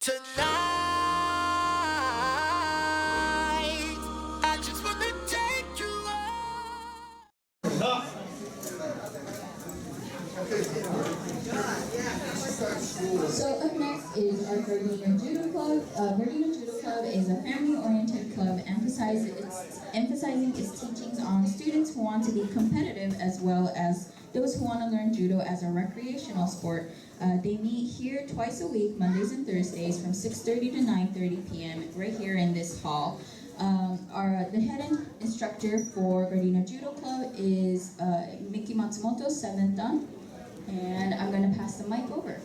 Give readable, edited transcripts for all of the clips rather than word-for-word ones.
Tonight, I just wanna take you out. So up next is our Gardena Judo Club. Gardena Judo Club is a family-oriented club emphasizing its teachings on students who want to be competitive as well as those who want to learn judo as a recreational sport. They meet here twice a week, Mondays and Thursdays, from 6:30 to 9:30 p.m. right here in this hall. The head instructor for Gardena Judo Club is Miki Matsumoto, 7th Dan, and I'm going to pass the mic over.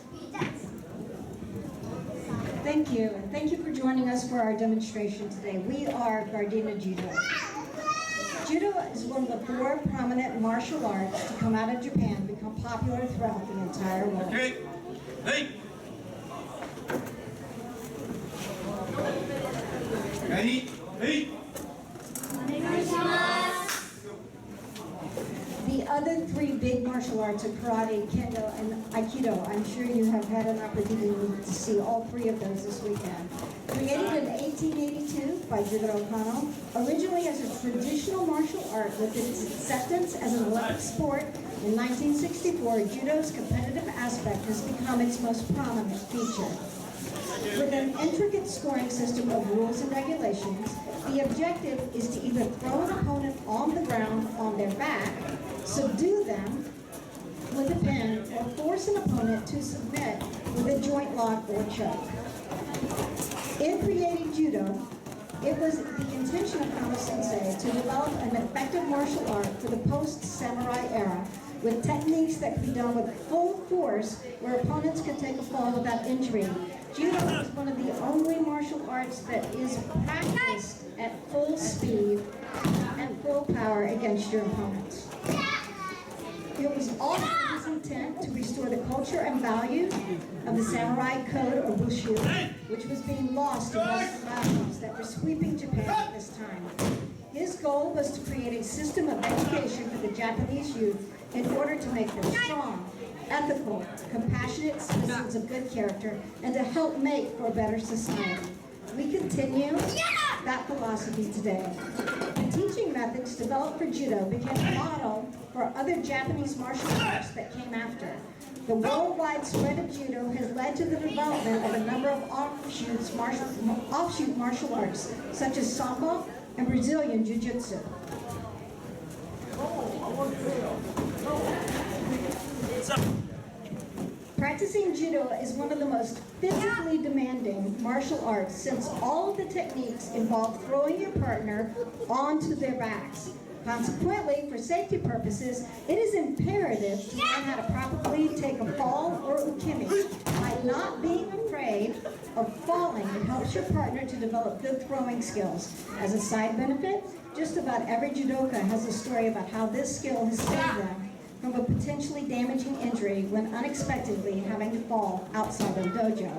Thank you, and thank you for joining us for our demonstration today. We are Gardena Judo. Judo is one of the 4 prominent martial arts to come out of Japan and become popular throughout the entire world. Okay. Hey. Ready? Hey. The other 3 big martial arts are karate, kendo, and aikido. I'm sure you have had an opportunity to see all 3 of those this weekend. Created in 1882 by Jigoro Kano, originally as a traditional martial art with its acceptance as an Olympic sport, in 1964, judo's competitive aspect has become its most prominent feature. With an intricate scoring system of rules and regulations, the objective is to either throw an opponent on the ground on their back, subdue them with a pin, or force an opponent to submit with a joint lock or choke. In creating judo, it was the intention of Kano Sensei to develop an effective martial art for the post-samurai era, with techniques that could be done with full force where opponents could take a fall without injury. Judo is one of the only martial arts that is practiced at full speed and full power against your opponents. It was also his intent to restore the culture and values of the samurai code or bushu, which was being lost in Western battles that were sweeping Japan at this time. His goal was to create a system of education for the Japanese youth in order to make them strong, ethical, compassionate citizens of good character, and to help make for a better society. We continue that philosophy today. The teaching methods developed for judo became a model for other Japanese martial arts that came after. The worldwide spread of judo has led to the development of a number of offshoot martial arts, such as Sambo and Brazilian Jiu-Jitsu. Practicing judo is one of the most physically demanding martial arts, since all of the techniques involve throwing your partner onto their backs. Consequently, for safety purposes, it is imperative to learn how to properly take a fall or ukemi. By not being afraid of falling, it helps your partner to develop good throwing skills. As a side benefit, just about every judoka has a story about how this skill has saved them from a potentially damaging injury when unexpectedly having to fall outside their dojo.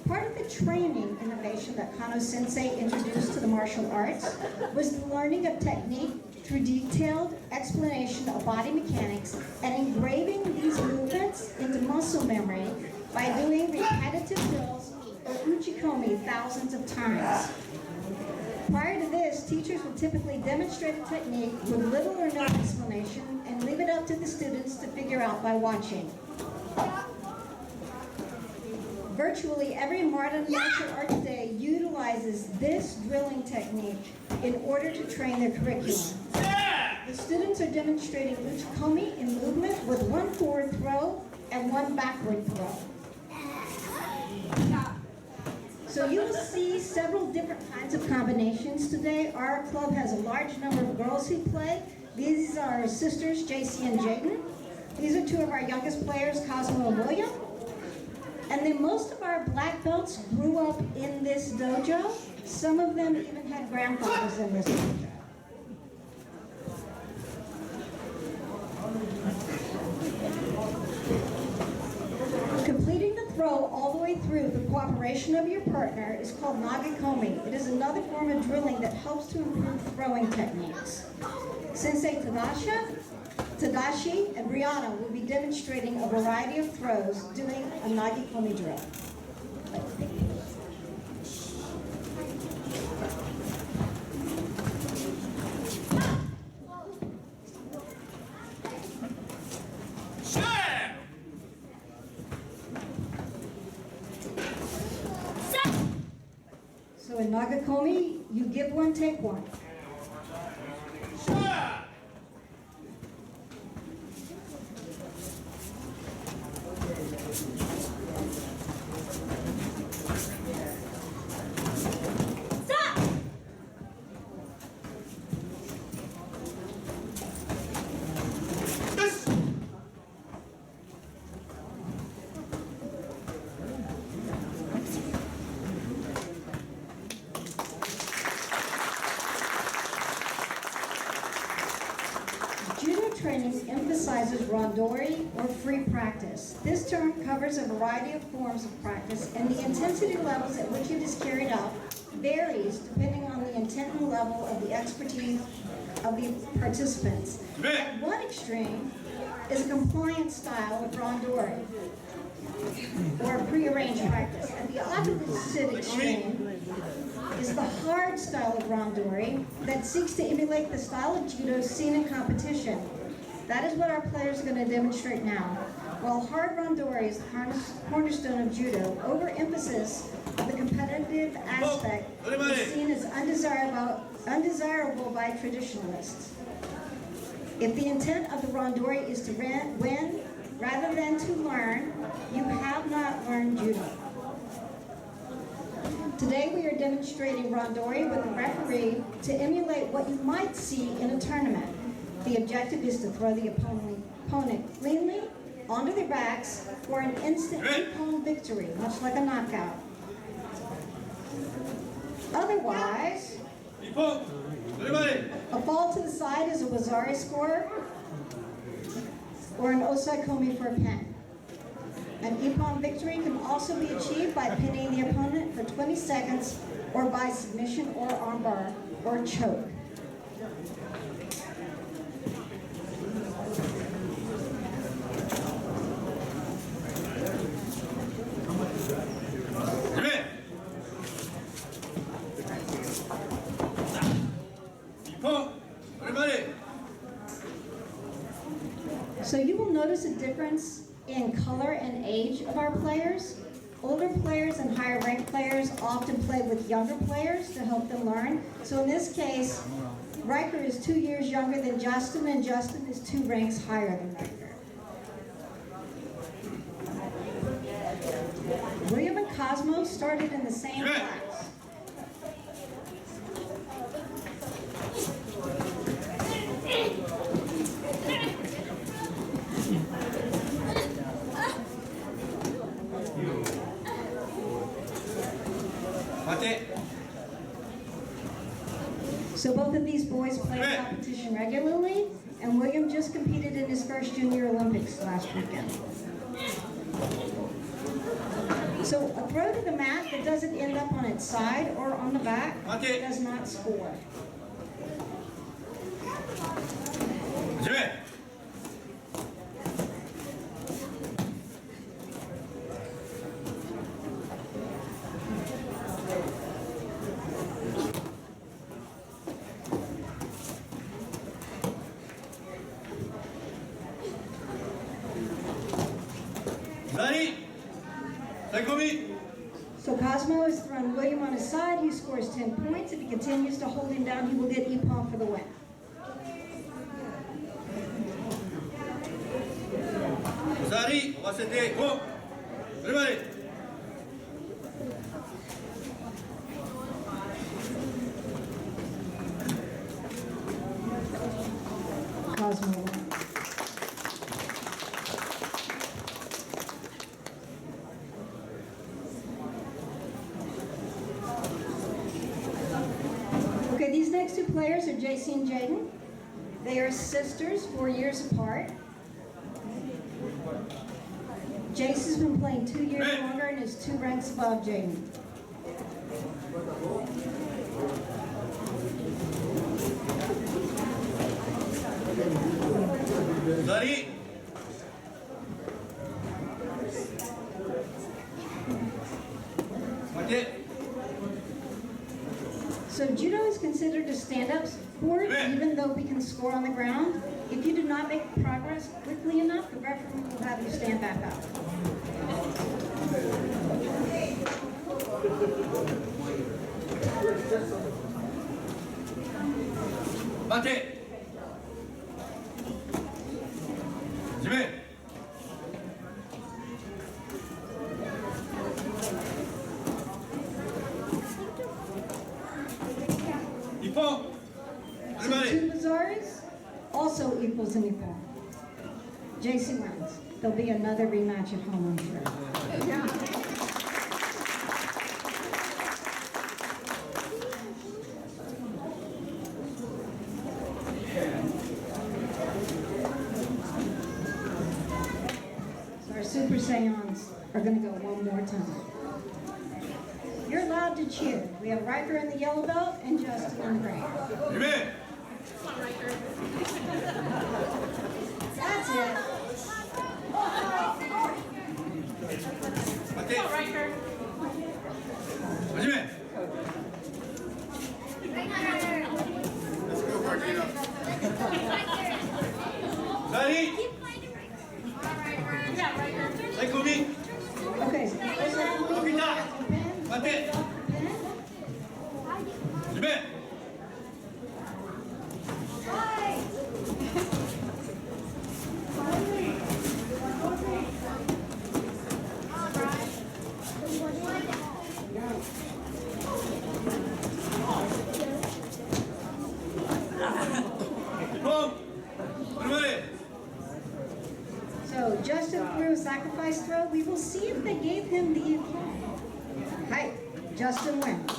Part of the training innovation that Kano Sensei introduced to the martial arts was the learning of technique through detailed explanation of body mechanics and engraving these movements into muscle memory by doing repetitive drills or uchikomi thousands of times. Prior to this, teachers would typically demonstrate a technique with little or no explanation and leave it up to the students to figure out by watching. Virtually every modern martial art today utilizes this drilling technique in order to train their curriculum. The students are demonstrating uchikomi in movement with 1 forward throw and 1 backward throw. So you will see several different kinds of combinations today. Our club has a large number of girls who play. These are our sisters, JC and Jayden. These are 2 of our youngest players, Cosmo and William. And then most of our black belts grew up in this dojo. Some of them even had grandfathers in this dojo. Completing the throw all the way through the cooperation of your partner is called nagikomi. It is another form of drilling that helps to improve throwing techniques. Sensei Tadashi and Brianna will be demonstrating a variety of throws doing a nagikomi drill. in Nagakomi, you give one, take one. Judo training emphasizes randori or free practice. This term covers a variety of forms of practice, and the intensity levels at which it is carried out varies depending on the intent and level of the expertise of the participants. At one extreme is a compliant style of randori, or a prearranged practice. At the opposite extreme is the hard style of randori that seeks to emulate the style of judo seen in competition. That is what our players are going to demonstrate now. While hard randori is the cornerstone of judo, overemphasis of the competitive aspect is seen as undesirable by traditionalists. If the intent of the randori is to win rather than to learn, you have not learned judo. Today we are demonstrating randori with a referee to emulate what you might see in a tournament. The objective is to throw the opponent cleanly onto their backs for an instant ippon victory, much like a knockout. Otherwise, a fall to the side is a wazari score or an osaikomi for a pin. An ippon victory can also be achieved by pinning the opponent for 20 seconds or by submission or armbar or choke. So you will notice a difference in color and age of our players. Older players and higher ranked players often play with younger players to help them learn. So in this case, Riker is 2 years younger than Justin, and Justin is 2 ranks higher than Riker. William and Cosmo started in the same class. So both of these boys play competition regularly, and William just competed in his first Junior Olympics last weekend. So a throw to the mat that doesn't end up on its side or on the back does not score. So Cosmo has thrown William on his side. He scores 10 points. If he continues to hold him down, he will get ippon for the win. Cosmo wins. Okay, these next 2 players are JC and Jaden. They are sisters, 4 years apart. Jace has been playing 2 years longer and is 2 ranks above Jaden. So judo is considered a stand-up sport, even though we can score on the ground. If you do not make progress quickly enough, the referee will have you stand back up. 待て。始め。一本。始 So ま two り。 bazaars also equals an equal. JC wins. There'll be another rematch at home, I'm sure. So our Super Saiyans are going to go one more time. You're allowed to cheer. We have Riker in the yellow belt and Justin in the gray. 始め。 That's it. 待て。始め。何？ はい、ゴミ。 Okay, so there's a ゴミだ。待て。 pen. 始め。 一本。始まり。 So Justin threw a sacrifice throw. We will see if they gave him the UK. Hi, Justin wins.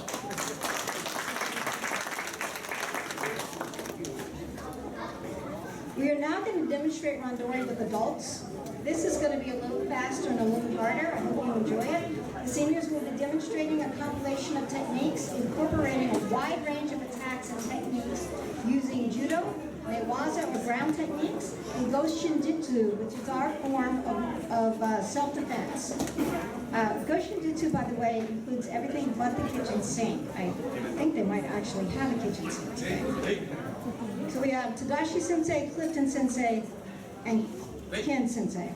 We are now going to demonstrate randori with adults. This is going to be a little faster and a little harder. I hope you enjoy it. The seniors will be demonstrating a compilation of techniques incorporating a wide range of attacks and techniques using judo, newaza or ground techniques, and goshin jutsu, which is our form of self-defense. Goshin jutsu, by the way, includes everything but the kitchen sink. I think they might actually have a kitchen sink today. So we have Tadashi Sensei, Clifton Sensei, and Ken Sensei.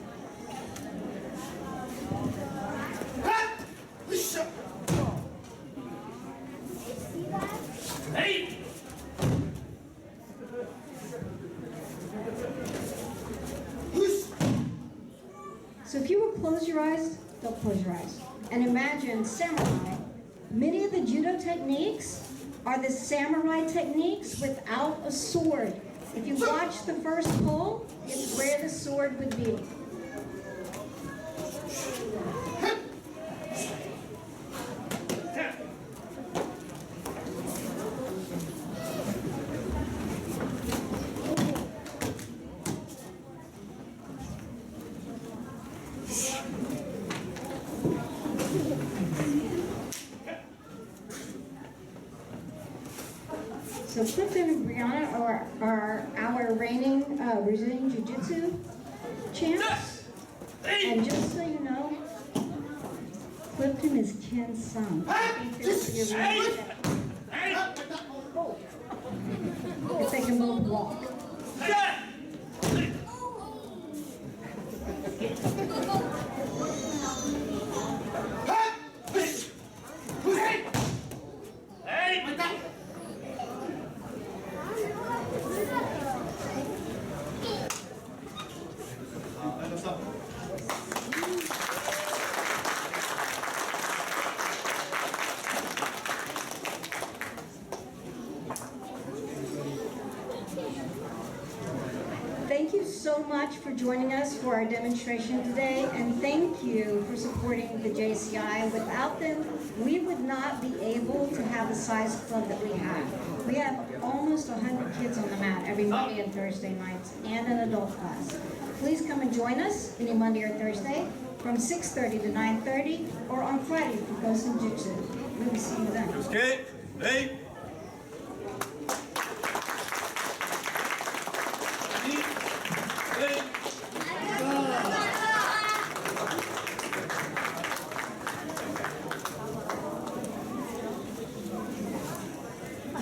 はい。 So if you will close your eyes, don't close your eyes. And imagine samurai. Many of the judo techniques are the samurai techniques without a sword. If you watch the first pull, it's where the sword would be. So Clifton and Brianna are our reigning Brazilian Jiu-Jitsu champs. And just so you know, Clifton is Ken's son. I think this will be a really good- if they can both walk. Thank you so much for joining us for our demonstration today, and thank you for supporting the JCI. Without them, we would not be able to have the size club that we have. We have almost 100 kids on the mat every Monday and Thursday nights, and an adult class. Please come and join us any Monday or Thursday from 6:30 to 9:30, or on Friday for Goshin Jutsu. We will see you then. Okay. Hey.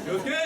気をつけ